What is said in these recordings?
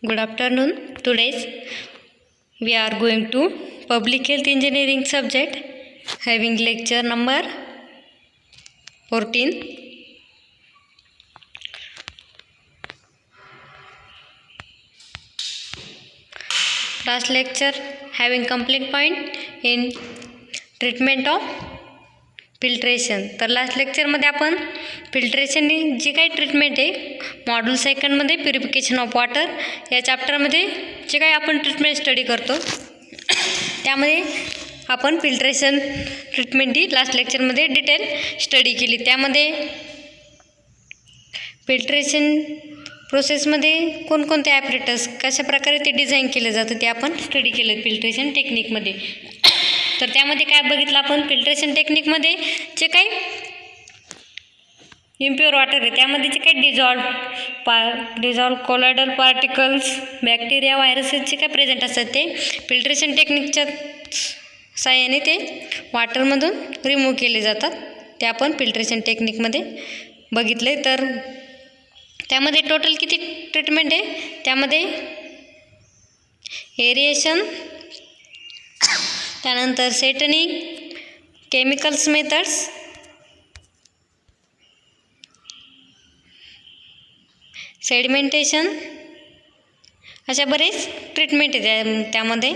Good afternoon. Today we are going to Public Health Engineering subject having lecture number 14. Last lecture having complete point in treatment of filtration. तर last लेक्चरमध्ये आपण फिल्ट्रेशननी जी काही treatment आहे module सेकंडमध्ये purification of water या चॅप्टरमध्ये जे काही आपण treatment study करतो त्यामध्ये आपण फिल्ट्रेशन ट्रीटमेंट ही लास्ट लेक्चरमध्ये डिटेल स्टडी केली. त्यामध्ये फिल्ट्रेशन प्रोसेसमध्ये कोणकोणते ॲपरेटस कशा प्रकारे ते डिझाईन केलं जातं ते आपण स्टडी केलं फिल्ट्रेशन टेक्निकमध्ये. तर त्यामध्ये काय बघितलं आपण फिल्ट्रेशन टेक्निकमध्ये जे काही इम्प्युअर वॉटर आहे त्यामध्ये जे काही dissolve colloidal particles bacteria viruses जे काही प्रेझेंट असतात ते फिल्ट्रेशन टेक्निकच्या साहाय्याने ते वॉटरमधून रिमूव्ह केले जातात. ते आपण फिल्ट्रेशन टेक्निकमध्ये बघितले. तर त्यामध्ये टोटल किती ट्रीटमेंट आहे त्यामध्ये एरिएशन, त्यानंतर सेटनिंग, केमिकल्स मेथड्स, सेडिमेंटेशन अशा बरेच ट्रीटमेंट आहे त्यामध्ये.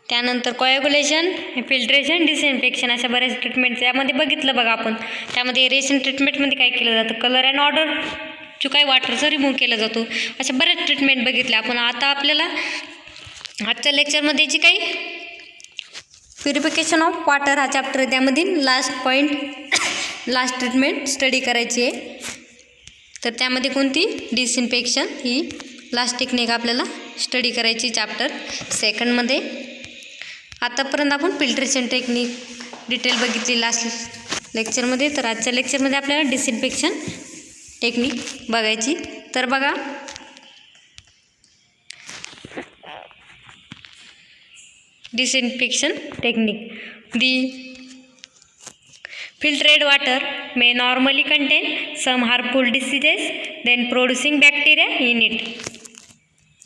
त्यानंतर कोॲग्युलेशन, फिल्ट्रेशन, डिसइन्फेक्शन अशा बऱ्याच ट्रीटमेंट त्यामध्ये बघितलं बघा आपण. त्यामध्ये एरिएशन ट्रीटमेंटमध्ये काय केलं जातं, कलर अँड ऑर्डर जो काही वॉटरचा रिमूव्ह केला जातो अशा बऱ्याच ट्रीटमेंट बघितल्या आपण. आता आपल्याला आजच्या लेक्चरमध्ये जी काही प्युरिफिकेशन ऑफ वॉटर हा चॅप्टर आहे त्यामधील लास्ट ट्रीटमेंट स्टडी करायची आहे. तर त्यामध्ये कोणती डिसइन्फेक्शन ही लास्ट टेक्निक आपल्याला स्टडी करायची चॅप्टर सेकंडमध्ये. आतापर्यंत आपण फिल्ट्रेशन टेक्निक डिटेल बघितली लास्ट लेक्चरमध्ये. तर आजच्या लेक्चरमध्ये आपल्याला डिसइन्फेक्शन टेक्निक बघायची. तर बघा disinfection technique. The filtered water may normally contain some harmful diseases then producing bacteria in it.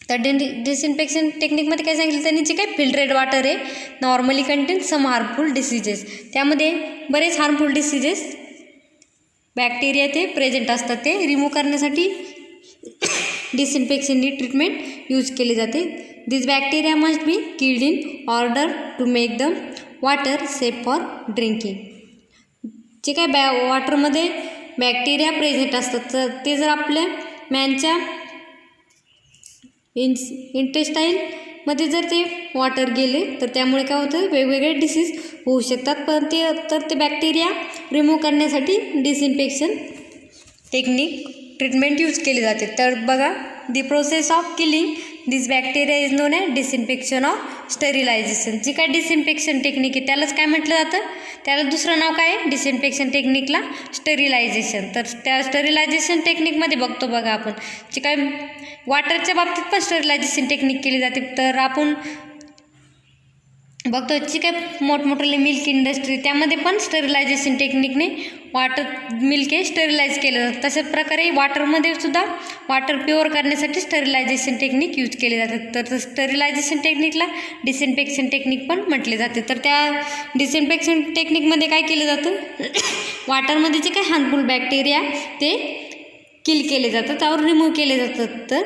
तर डिसइन्फेक्शन टेक्निकमध्ये काय सांगितलं त्यांनी, जे काही फिल्टरेड वॉटर आहे normally contain some harmful diseases, त्यामध्ये बरेच हार्मफुल डिसीजेस बॅक्टेरिया ते प्रेझेंट असतात. ते रिमूव्ह करण्यासाठी डिसइन्फेक्शनची ट्रीटमेंट यूज केली जाते. This bacteria must be killed in order to make the water safe for drinking. जे काय वॉटरमध्ये बॅक्टेरिया प्रेझेंट असतात तर ते जर आपल्या मॅनच्या इंटेस्टाईनमध्ये जर ते वॉटर गेले तर त्यामुळे काय होतं, वेगवेगळे डिसीज होऊ शकतात. पण ते बॅक्टेरिया रिमूव्ह करण्यासाठी डिसइन्फेक्शन टेक्निक ट्रीटमेंट यूज केली जाते. तर बघा the process of killing this bacteria is known as disinfection of sterilisation. जी काय डिसइन्फेक्शन टेक्निक आहे त्यालाच काय म्हटलं जातं, त्याला दुसरं नाव काय आहे डिसइन्फेक्शन टेक्निकला स्टरिलायझेशन. तर त्या स्टरिलायझेशन टेक्निकमध्ये बघतो बघा आपण जे काय वॉटरच्या बाबतीत पण स्टरिलायझेशन टेक्निक केली जाते. तर आपण बघतो जी काय मोठमोठे मिल्क इंडस्ट्री त्यामध्ये पण स्टरिलायझेशन टेक्निकने वॉटर मिल्क हे स्टरिलाइज केलं जातं. तशाच प्रकारे वॉटरमध्ये सुद्धा वॉटर प्युअर करण्यासाठी स्टरिलायझेशन टेक्निक यूज केले जातात. तर स्टरिलायझेशन टेक्निकला डिसइन्फेक्शन टेक्निक पण म्हटले जाते. तर त्या डिसइन्फेक्शन टेक्निकमध्ये काय केलं जातं, वॉटरमध्ये जे काही हार्मफुल बॅक्टेरिया ते किल केले जातात, त्यावर रिमूव्ह केले जातात तर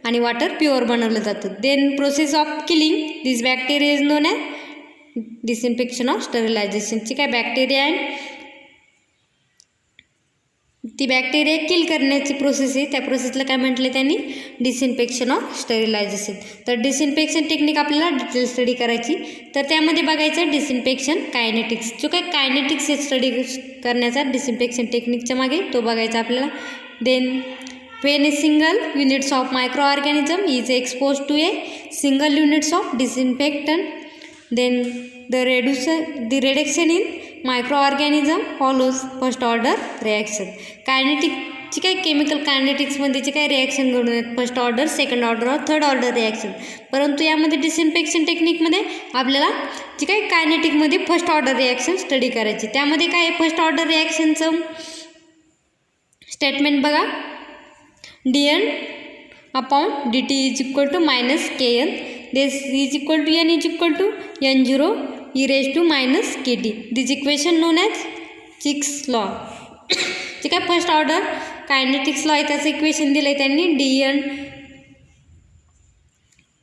आणि वॉटर प्युअर बनवलं जातं. Then process of killing this bacteria is known as disinfection of sterilisation. जी काय बॅक्टेरिया आहे ती बॅक्टेरिया किल करण्याची प्रोसेस आहे, त्या प्रोसेसला काय म्हटलं त्यांनी डिसइन्फेक्शन ऑफ स्टरिलायझेशन. तर डिसइन्फेक्शन टेक्निक आपल्याला डिटेल स्टडी करायची. तर त्यामध्ये बघायचं डिसइन्फेक्शन कायनेटिक्स. जो काही कायनेटिक्स स्टडी करण्याचा डिसइन्फेक्शन टेक्निकच्या मागे तो बघायचा आपल्याला. Then when a single units of microorganism is exposed to a single units of disinfectant then the reduction in microorganism follows first order reaction. कायनेटिकची काही केमिकल कायनेटिक्समध्ये जे काही रिॲक्शन घडून येतात फर्स्ट ऑर्डर, सेकंड ऑर्डर और थर्ड ऑर्डर रिॲक्शन. परंतु यामध्ये disinfection टेक्निकमध्ये आपल्याला जी काही कायनेटिकमध्ये फर्स्ट ऑर्डर रिॲक्शन स्टडी करायची. त्यामध्ये काय फर्स्ट ऑर्डर रिॲक्शनचं स्टेटमेंट बघा, dn upon dt is equal to minus kn, this is equal to n is equal to n0 e raised to minus kt. This equation known as Fick's law. ठीक आहे, first order kinetics law आहे त्याचं equation दिलं आहे त्यांनी, dn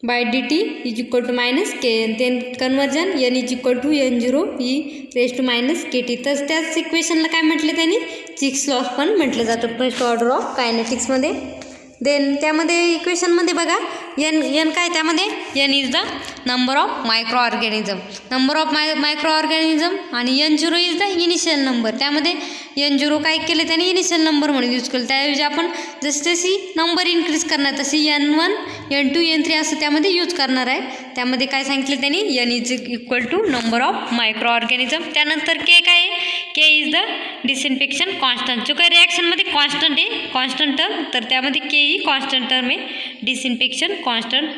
by dt is equal to minus kn, then conversion n is equal to n0 e raised to minus kt. तर त्याच इक्वेशनला काय म्हटलं त्यांनी, फिक्स लॉ पण म्हटलं जातं फर्स्ट ऑर्डर ऑफ कायनेटिक्समध्ये. देन त्यामध्ये इक्वेशनमध्ये बघा एन काय, त्यामध्ये n is the number of microorganism, number of microorganism, आणि n0 is the initial number. त्यामध्ये n0 काय केलं त्याने, इनिशियल नंबर म्हणून यूज केलं. त्याऐवजी आपण जशी नंबर इन्क्रीज करणार तशी n1 n2 n3 असं त्यामध्ये यूज करणार आहे. त्यामध्ये काय सांगितलं त्यांनी, n is equal to number of microorganism. त्यानंतर के काय आहे, k is the disinfection constant. जो काही रिॲक्शनमध्ये कॉन्स्टंट आहे, कॉन्स्टंट टर्म, तर त्यामध्ये के ही कॉन्स्टंट टर्म आहे, डिसइन्फेक्शन कॉन्स्टंट.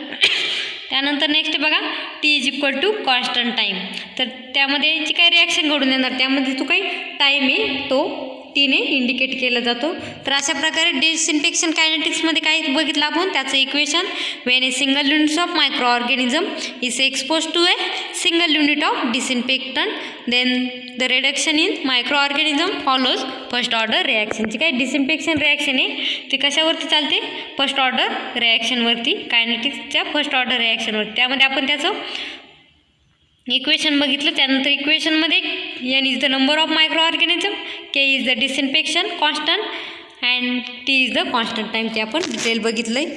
त्यानंतर नेक्स्ट बघा, t is equal to constant time. तर त्यामध्ये जी काही रिॲक्शन घडून येणार त्यामध्ये जो काही टाईम आहे तो टीने इंडिकेट केला जातो. तर अशा प्रकारे डिसइन्फेक्शन कायनेटिक्समध्ये काय बघितलं आपण, त्याचं equation, when a single unit of microorganism is expose to a single unit of disinfectant, then the reduction in microorganism follows first order reaction. जी काही डिसइन्फेक्शन रिॲक्शन आहे ती कशावरती चालते, फर्स्ट ऑर्डर रिॲक्शनवरती, कायनेटिक्सच्या फर्स्ट ऑर्डर रिॲक्शनवरती. त्यामध्ये आपण त्याचं इक्वेशन बघितलं. त्यानंतर इक्वेशनमध्ये N is the number of microorganism, K is the disinfection constant and T is the constant time, ते आपण डिटेल बघितलं आहे.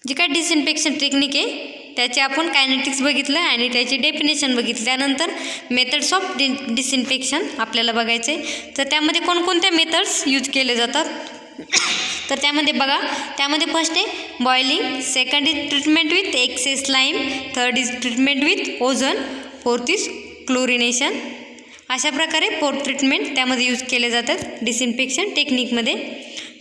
जी काय डिसइन्फेक्शन टेक्निक आहे त्याचे आपण कायनेटिक्स बघितलं आणि त्याची डेफिनेशन बघितलं. त्यानंतर मेथड्स ऑफ डिसइन्फेक्शन आपल्याला बघायचे. तर त्यामध्ये कोणकोणत्या मेथड्स यूज केले जातात, तर त्यामध्ये बघा, त्यामध्ये फर्स्ट आहे boiling, second is treatment with excess lime, third is treatment with ozone, fourth is chlorination. अशा प्रकारे 4 ट्रीटमेंट त्यामध्ये यूज केले जातात डिसइन्फेक्शन टेक्निकमध्ये.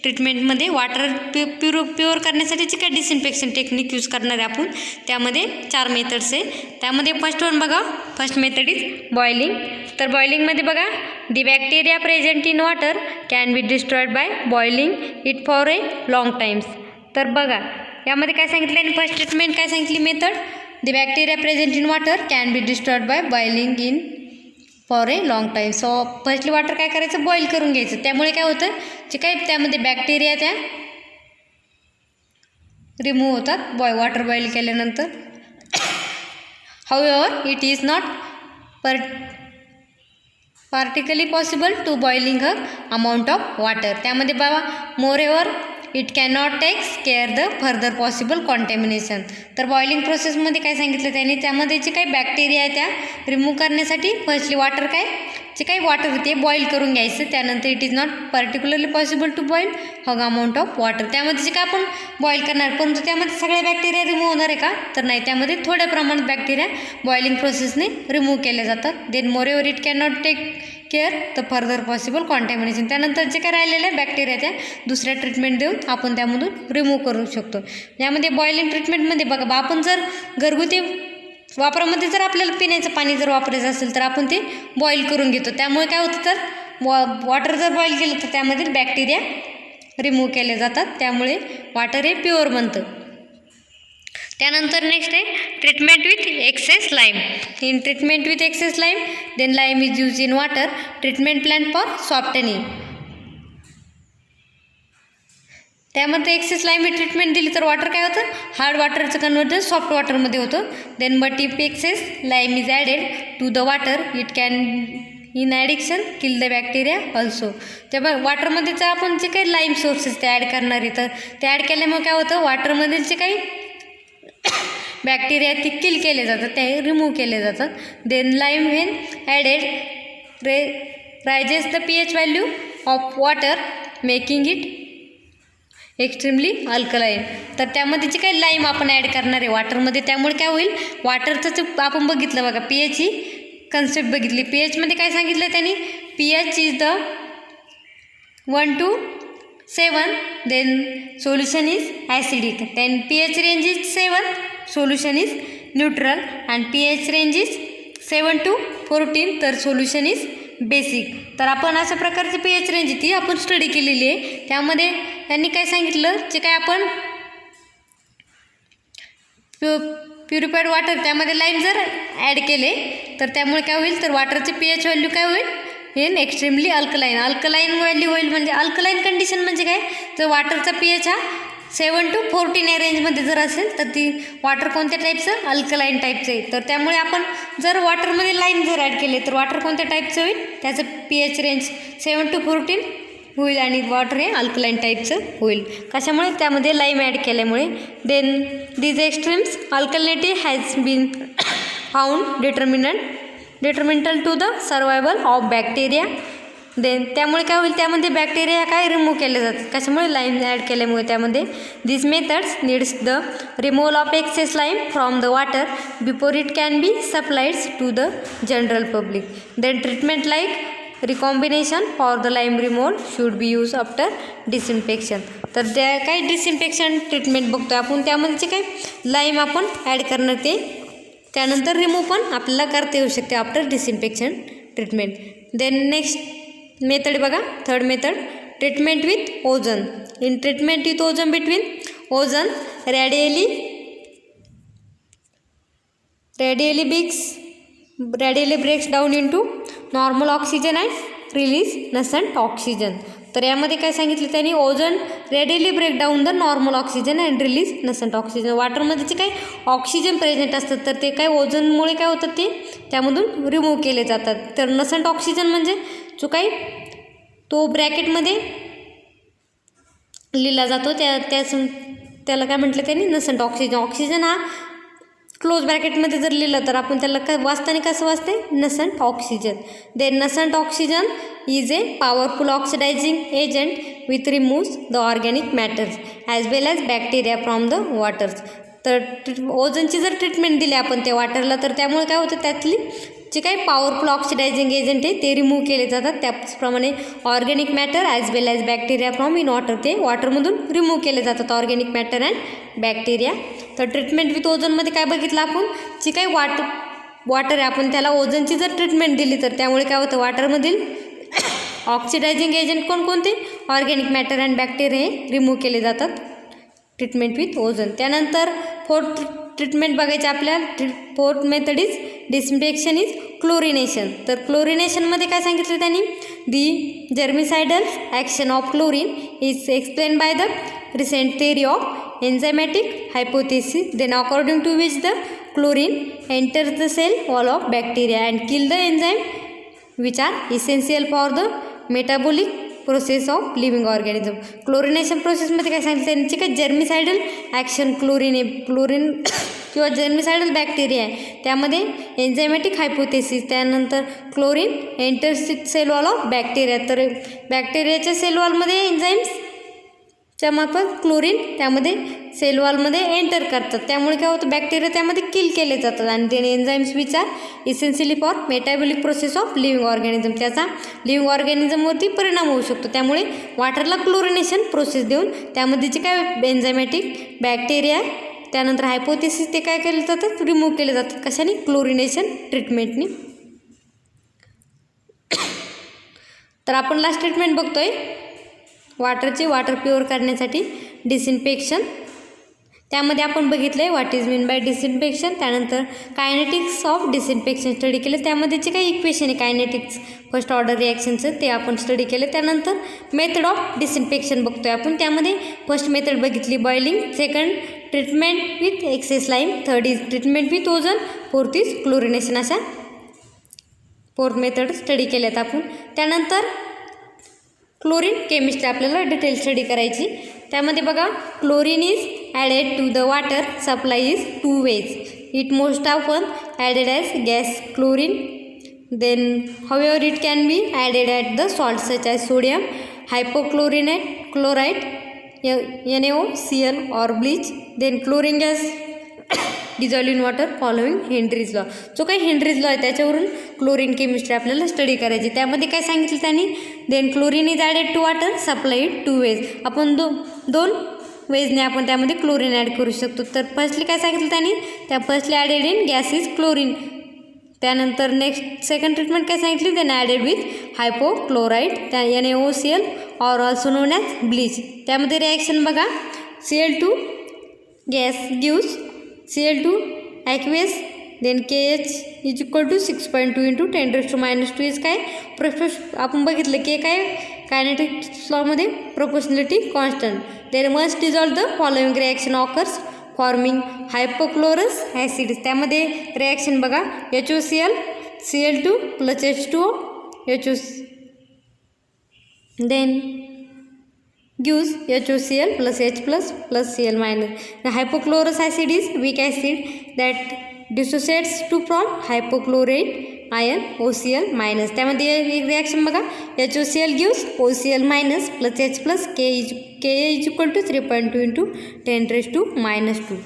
ट्रीटमेंटमध्ये वॉटर प्युअर करण्यासाठीची काय डिसइन्फेक्शन टेक्निक यूज करणार आहे आपण, त्यामध्ये 4 मेथड्स आहे. त्यामध्ये फर्स्ट वन बघा, फर्स्ट मेथड इज बॉइलिंग. तर बॉइलिंगमध्ये बघा, the bacteria present in water can be destroyed by boiling it for a long times. तर बघा यामध्ये काय सांगितलं आणि फर्स्ट ट्रीटमेंट काय सांगितली method, the bacteria present in water can be destroyed by boiling in for a long time. So firstly water काय करायचं, बॉईल करून घ्यायचं. त्यामुळे काय होतं, जे काही त्यामध्ये बॅक्टेरिया त्या रिमूव्ह होतात वॉटर बॉईल केल्यानंतर. However it is not particularly possible to boiling a amount of water. त्यामध्ये बाबा moreover it can not takes care the further possible contamination. तर बॉइलिंग प्रोसेसमध्ये काय सांगितलं त्याने, त्यामध्ये जे काही बॅक्टेरिया आहे त्या रिमूव्ह करण्यासाठी फर्स्टली वॉटर काय, जे काही वॉटर ते बॉईल करून घ्यायचं. त्यानंतर it is not particularly possible to boil huge amount of water. त्यामध्ये जे काय आपण बॉईल करणार, परंतु त्यामध्ये सगळे बॅक्टेरिया रिमूव्ह होणार आहे का, तर नाही, त्यामध्ये थोड्या प्रमाणात बॅक्टेरिया बॉइलिंग प्रोसेसने रिमूव्ह केले जातात. Then moreover it can not take care the further possible contamination. त्यानंतर जे काय राहिलेल्या बॅक्टेरिया त्या दुसऱ्या ट्रीटमेंट देऊन आपण त्यामधून रिमूव्ह करू शकतो. यामध्ये बॉइलिंग ट्रीटमेंटमध्ये बघा, आपण जर घरगुती वापरामध्ये जर आपल्याला पिण्याचं पाणी जर वापरायचं असेल तर आपण ते बॉईल करून घेतो. त्यामुळे काय होतं, तर वॉटर जर बॉईल केलं तर त्यामधील बॅक्टेरिया रिमूव्ह केले जातात. त्यामुळे वॉटर हे प्युअर बनतं. त्यानंतर नेक्स्ट आहे treatment with excess lime. In treatment with excess lime, then lime is use in water treatment plant for softening. त्यामध्ये एक्सेस लाईम ट्रीटमेंट दिली तर वॉटर काय होतं, हार्ड वॉटरचं कन्वर्जन सॉफ्ट वॉटरमध्ये होतं. Then but if excess lime is added to the water it can in addition kill the bacteria also. तेव्हा वॉटरमध्ये जर आपण जे काही लाईम सोर्सेस ते ॲड करणार आहे तर ते ॲड केल्यामुळे काय होतं, वॉटरमधील जे काही बॅक्टेरिया ते किल केले जातात, ते रिमूव्ह केले जातात. Then lime when added raises the pH value of water making it extremely alkaline. तर त्यामध्ये जे काही लाईम आपण ॲड करणार आहे वॉटरमध्ये, त्यामुळे काय होईल, वॉटरचं जे आपण बघितलं बघा, pH ही कन्सेप्ट बघितली. pHमध्ये काय सांगितलं त्यांनी, pH is the 1 to 7, then solution is acidic. Then pH range is 7, solution is neutral, and pH range is 7 to 14 तर सोल्युशन इज बेसिक. तर आपण अशा प्रकारची pH रेंज ती आपण स्टडी केलेली आहे. त्यामध्ये त्यांनी काय सांगितलं, जे काय आपण प्युरिफाईड वॉटर त्यामध्ये लाईम जर ॲड केले तर त्यामुळे काय होईल, तर वॉटरचे pH व्हॅल्यू काय होईल, हे एक्स्ट्रीमली अल्कलाईन व्हॅल्यू होईल. म्हणजे अल्कलाईन कंडिशन म्हणजे काय, तर वॉटरचा pH हा 7 to 14 या रेंजमध्ये जर असेल तर ती वॉटर कोणत्या टाईपचं, अल्कलाईन टाईपचं आहे. तर त्यामुळे आपण जर वॉटरमध्ये लाईम जर ॲड केले तर वॉटर कोणत्या टाईपचं होईल, त्याचं pH रेंज 7 to 14 होईल आणि वॉटर हे अल्कलाईन टाईपचं होईल. कशामुळे, त्यामध्ये लाईम ॲड केल्यामुळे. Then these extremes alkalinity has been found detrimental to the survival of bacteria. Then त्यामुळे काय होईल, त्यामध्ये बॅक्टेरिया काय रिमूव्ह केले जातात, कशामुळे, लाईम ॲड केल्यामुळे. त्यामध्ये this methods needs the removal of excess lime from the water before it can be supplied to the general public. Then treatment like recombination for the lime removal should be use after disinfection. तर त्या काही disinfection treatment बघतो आपण, त्यामध्ये जे काय lime आपण add करणार ते त्यानंतर रिमूव्ह पण आपल्याला करता येऊ शकते after disinfection treatment. Then next method बघा, third method, treatment with ozone. In treatment with ozone between ozone radially breaks down into normal oxygen and release nascent oxygen. तर यामध्ये काय सांगितलं त्यांनी, ozone readily break down the normal oxygen and release nascent oxygen. वॉटरमध्ये जे काही oxygen present असतात तर ते काय ओझनमुळे काय होतात, ते त्यामधून रिमूव्ह केले जातात. तर नसंट ऑक्सिजन म्हणजे जो काही तो ब्रॅकेटमध्ये लिहिला जातो त्याला काय म्हटलं त्यांनी, नसंट ऑक्सिजन. ऑक्सिजन हा क्लोज ब्रॅकेटमध्ये जर लिहिलं तर आपण त्याला काय वाचताना कसं वाचते, nascent oxygen. Then nascent oxygen is a powerful oxidising agent with removes the organic matters as well as bacteria from the waters. तर ओझनची जर ट्रीटमेंट दिली आपण त्या वॉटरला तर त्यामुळे काय होतं, त्यातली जे काही पॉवरफुल ऑक्सिडायझिंग एजंट आहे ते रिमूव्ह केले जातात. त्याचप्रमाणे organic matter as well as bacteria from in water ते वॉटरमधून रिमूव्ह केले जातात, ऑर्गॅनिक मॅटर अँड बॅक्टेरिया. तर ट्रीटमेंट विथ ओझनमध्ये काय बघितलं आपण, जी काही वॉटर आहे आपण त्याला ओझनची जर ट्रीटमेंट दिली तर त्यामुळे काय होतं, वॉटरमधील ऑक्सिडायझिंग एजंट कोणकोणते, ऑर्गॅनिक मॅटर अँड बॅक्टेरिया हे रिमूव्ह केले जातात ट्रीटमेंट विथ ओझन. त्यानंतर फोर्थ ट्रीटमेंट बघायची आपल्याला, fourth method is disinfection is chlorination. तर क्लोरिनेशनमध्ये काय सांगितलं त्यांनी, the germicidal action of chlorine is explain by the recent theory of enzymatic hypothesis, then according to which the chlorine enters the cell wall of bacteria and kill the enzyme which are essential for the metabolic process of living organism. Chlorination प्रोसेसमध्ये काय सांगितलं त्यांची, काय जर्मिसायडल action chlorine किंवा जर्मिसायडल bacteria आहे त्यामध्ये enzymatic hypothesis. त्यानंतर chlorine enters cell wall of bacteria. तर बॅक्टेरियाच्या सेल वॉलमध्ये एन्झाईम्सच्या मार्फत क्लोरीन त्यामध्ये सेल वॉलमध्ये एंटर करतात, त्यामुळे काय होतं, बॅक्टेरिया त्यामध्ये किल केले जातात आणि ते enzymes which are essentially for metabolic process of living organism, त्याचा लिव्हिंग ऑर्गॅनिझमवरती परिणाम होऊ शकतो. त्यामुळे वॉटरला क्लोरिनेशन प्रोसेस देऊन त्यामध्ये जे काय एन्झायमॅटिक बॅक्टेरिया त्यानंतर हायपोथेसिस ते काय केले जातात, रिमूव्ह केले जातात. कशाने, क्लोरिनेशन ट्रीटमेंटनी. तर आपण लास्ट ट्रीटमेंट बघतोय वॉटरची, वॉटर प्युअर करण्यासाठी डिसइन्फेक्शन. त्यामध्ये आपण बघितलं आहे what is mean by disinfection. त्यानंतर कायनेटिक्स ऑफ डिसइन्फेक्शन स्टडी केलं, त्यामध्ये जे काही इक्वेशन आहे कायनेटिक्स फर्स्ट ऑर्डर रिॲक्शनचं ते आपण स्टडी केलं. त्यानंतर मेथड ऑफ डिसइन्फेक्शन बघतोय आपण, त्यामध्ये फर्स्ट मेथड बघितली boiling, second treatment with excess lime, third is treatment with ozone, fourth is chlorination. अशा फोर्थ मेथड स्टडी केल्यात आपण. त्यानंतर क्लोरीन केमिस्ट्री आपल्याला डिटेल स्टडी करायची. त्यामध्ये बघा, chlorine is added to the water supply is 2 ways. It most often added as gas chlorine, then however it can be added at the salt such as sodium hypochlorinate chloride, NaOCl or bleach. Then chlorine gas dissolved in water following Henry's law. जो काही Henry's law आहे त्याच्यावरून chlorine chemistry आपल्याला study करायची. त्यामध्ये काय सांगितलं त्यांनी, then chlorine is added to water supplied 2 ways. आपण दोन वेजने आपण त्यामध्ये क्लोरीन ॲड करू शकतो. तर फर्स्टली काय सांगितलं त्यांनी, त्या firstly added in gas is chlorine. त्यानंतर नेक्स्ट सेकंड ट्रीटमेंट काय सांगितली, देन ॲडेड विथ हायपोक्लोराईड, त्या NaOCl or also known as bleach. त्यामध्ये रिॲक्शन बघा, Cl2 gas gives Cl2 aqueous, then KH is equal to 6.2 into 10⁻² is काय आपण बघितलं की काय कायनेटिक लॉमध्ये proportionality constant. Then must dissolve the following reaction occurs forming hypochlorous acid. त्यामध्ये reaction बघा, HOCl Cl2 plus H2O then gives HOCl plus H plus Cl minus. The hypochlorous acid is weak acid that dissociates to from hypochlorite ion OCl minus. त्यामध्ये एक reaction बघा, HOCl gives OCl minus plus H plus Ka is equal to 3.2 into 10⁻².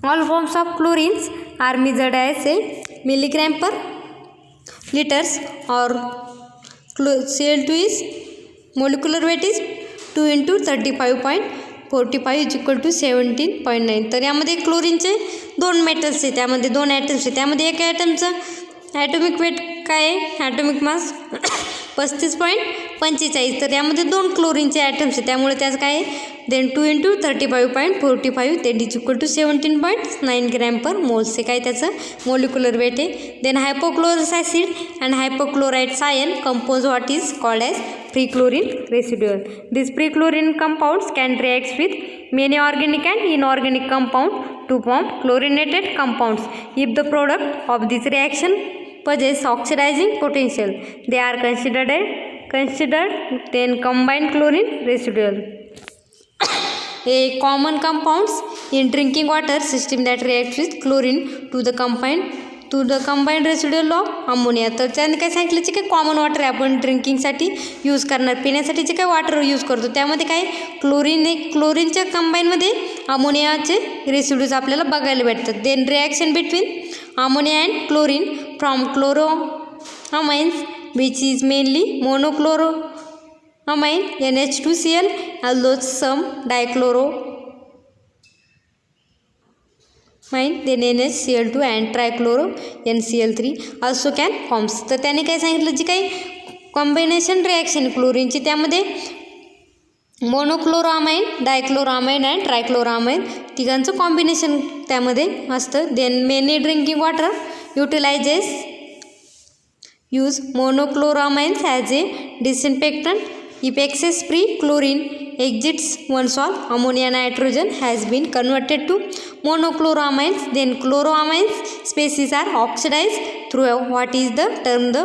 All forms of chlorines are measured as a milligram per liters or Cl2 is molecular weight is 2 into 35.45 is equal to 17.9. तर यामध्ये क्लोरीनचे 2 metals आहे, त्यामध्ये 2 atoms आहे. त्यामध्ये एका ॲटमचं atomic weight काय आहे, atomic mass 35.45. तर यामध्ये 2 क्लोरीनचे ॲटम्स आहे, त्यामुळे त्याचं काय आहे, देन 2 into 35.45 ते is equal to 17.9 gram per moles. हे काय त्याचं मोलिक्युलर वेट आहे. Then hypochlorous acid and hypochlorides ion compose what is called as free chlorine residual. These free chlorine compounds can react with many organic and inorganic compounds to form chlorinated compounds. If the product of this reaction possess oxidizing potential, they are considered then combined chlorine residual. A common compounds in drinking water system that reacts with chlorine to the combined residual of ammonia. तर त्याने काय सांगितलं की common water आहे, आपण ड्रिंकिंगसाठी use करणार, पिण्यासाठी जे काय वॉटर यूज करतो त्यामध्ये काय क्लोरीनच्या कंबाईनमध्ये अमोनियाचे रेसिड्यूज आपल्याला बघायला भेटतात. Then reaction between ammonia and chlorine from chloramines which is mainly monochloramine NH2Cl although some dichloroamine then NaCl2 and trichloro NCl3 also can forms. तर त्याने काय सांगितलं, जी काही कॉम्बिनेशन रिॲक्शन क्लोरीनची त्यामध्ये मोनोक्लोरोअमाइन, डायक्लोरोअमाइन अँड ट्रायक्लोरोअमाइन तिघांचं कॉम्बिनेशन त्यामध्ये असतं. Then many drinking water use monochloramines as a disinfectant. If excess free chlorine exits one solve, ammonia nitrogen has been converted to monochloroamines. Then chloroamines species are oxidized through what is the term the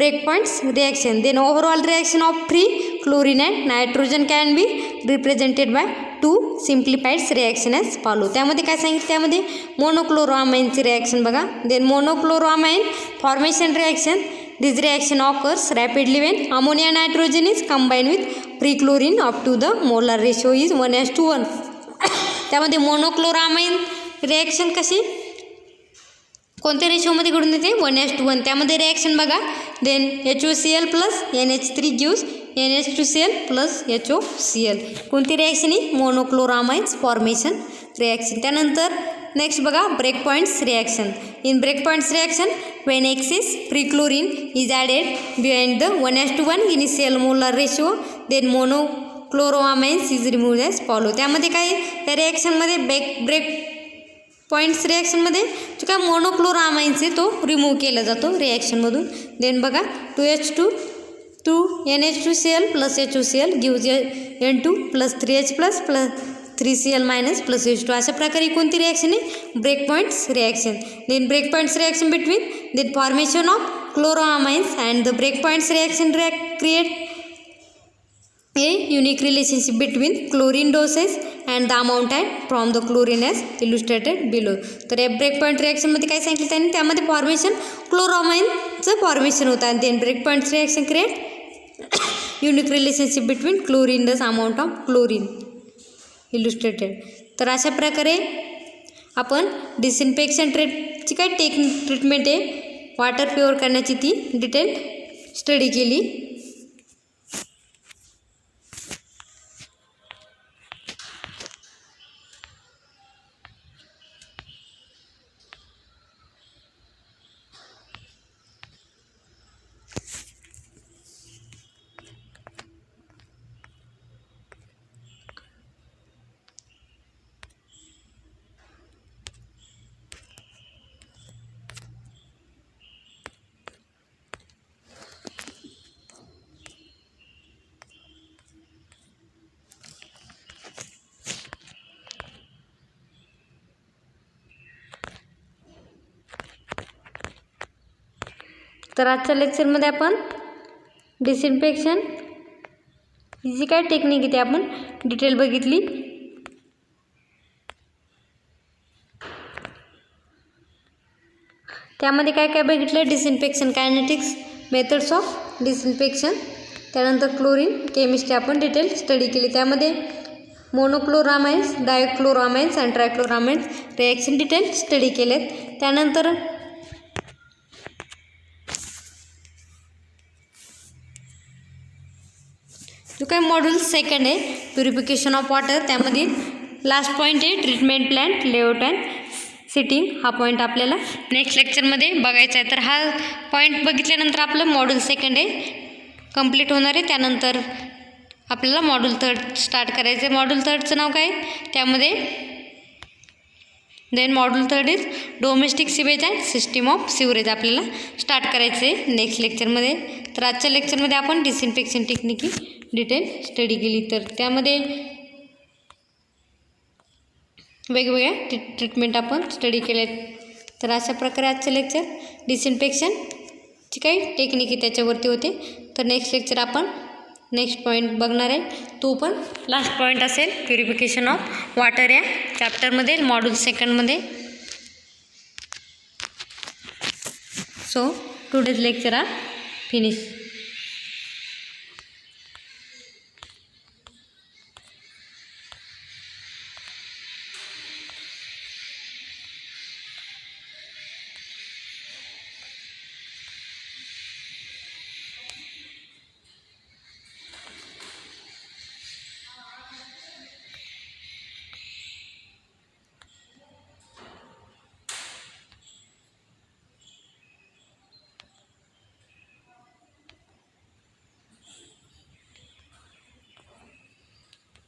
breakpoints reaction. Then overall reaction of free chlorine and nitrogen can be represented by 2 simplified reaction as follow. त्यामध्ये काय सांगितलं, त्यामध्ये मोनोक्लोरोअमाइनची reaction बघा. Then monochloramine formation reaction. This reaction occurs rapidly when ammonia nitrogen is combined with free chlorine up to the molar ratio is 1:1. त्यामध्ये मोनोक्लोरोअमाइन reaction कशी कोणत्या रेशोमध्ये घडून येते, 1:1. त्यामध्ये रिॲक्शन बघा, then HOCl plus NH3 gives NH2Cl plus HOCl. कोणती reaction ही monochloramines formation reaction. त्यानंतर नेक्स्ट बघा, break points reaction. In break points reaction when excess free chlorine is added behind the 1:1 initial molar ratio, then monochloroamines is removed as follow. त्यामध्ये काय त्या रिॲक्शनमध्ये break points रिॲक्शनमध्ये जो काय मोनोक्लोरोअमाइन्स आहे तो रिमूव्ह केला जातो रिॲक्शनमधून. देन बघा 2 NH2Cl plus HOCl gives N2 plus 3H plus 3Cl minus plus H2. अशा प्रकारे कोणती रिॲक्शन आहे, break points reaction. Then break points reaction between then formation of chloramines and the break points reaction create a unique relationship between chlorine doses and the amount added from the chlorine as illustrated below. तर या break point रिॲक्शनमध्ये काय सांगितलं त्यांनी, त्यामध्ये formation क्लोरोअमाइनचं formation होतं आणि then break points reaction create unique relationship between chlorine the amount of chlorine illustrated. तर अशा प्रकारे आपण डिसइन्फेक्शन ची काय ट्रीटमेंट आहे वॉटर प्युअर करण्याची ती डिटेल स्टडी केली. तर आजच्या लेक्चरमध्ये आपण डिसइन्फेक्शन ही जी काय टेक्निक आहे ती आपण डिटेल बघितली. त्यामध्ये काय काय बघितलं, disinfection kinetics, methods of disinfection, त्यानंतर क्लोरीन केमिस्ट्री आपण डिटेल स्टडी केली. त्यामध्ये मोनोक्लोरामाइन्स, डायक्लोरामाइन्स आणि ट्रायक्लोरामाइन्स रिॲक्शन डिटेल स्टडी केलेत. त्यानंतर जो काय मॉड्यूल सेकंड आहे प्युरिफिकेशन ऑफ वॉटर, त्यामध्ये लास्ट पॉईंट आहे treatment plant layout and sitting. हा पॉईंट आपल्याला नेक्स्ट लेक्चरमध्ये बघायचा आहे. तर हा पॉईंट बघितल्यानंतर आपलं मॉड्यूल सेकंड आहे कंप्लीट होणार आहे. त्यानंतर आपल्याला मॉड्यूल थर्ड स्टार्ट करायचं आहे. मॉड्यूल थर्डचं नाव काय, त्यामध्ये then module third is domestic sewage and system of sewerage आपल्याला स्टार्ट करायचं आहे नेक्स्ट लेक्चरमध्ये. तर आजच्या लेक्चरमध्ये आपण डिसइन्फेक्शन टेक्निक डिटेल स्टडी केली. तर त्यामध्ये वेगवेगळ्या ट्रीटमेंट आपण स्टडी केले. तर अशा प्रकारे आजचं लेक्चर डिसइन्फेक्शनची काही टेक्निक आहे त्याच्यावरती होते. तर नेक्स्ट लेक्चर आपण नेक्स्ट पॉईंट बघणार आहे, तो पण लास्ट पॉईंट असेल प्युरिफिकेशन ऑफ वॉटर या चॅप्टरमध्ये मॉड्यूल सेकंडमध्ये. So today's lecture are finish.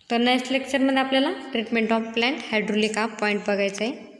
तर नेक्स्ट लेक्चरमध्ये आपल्याला ट्रीटमेंट ऑफ प्लॅन्ट हायड्रोलिक हा पॉईंट बघायचा आहे.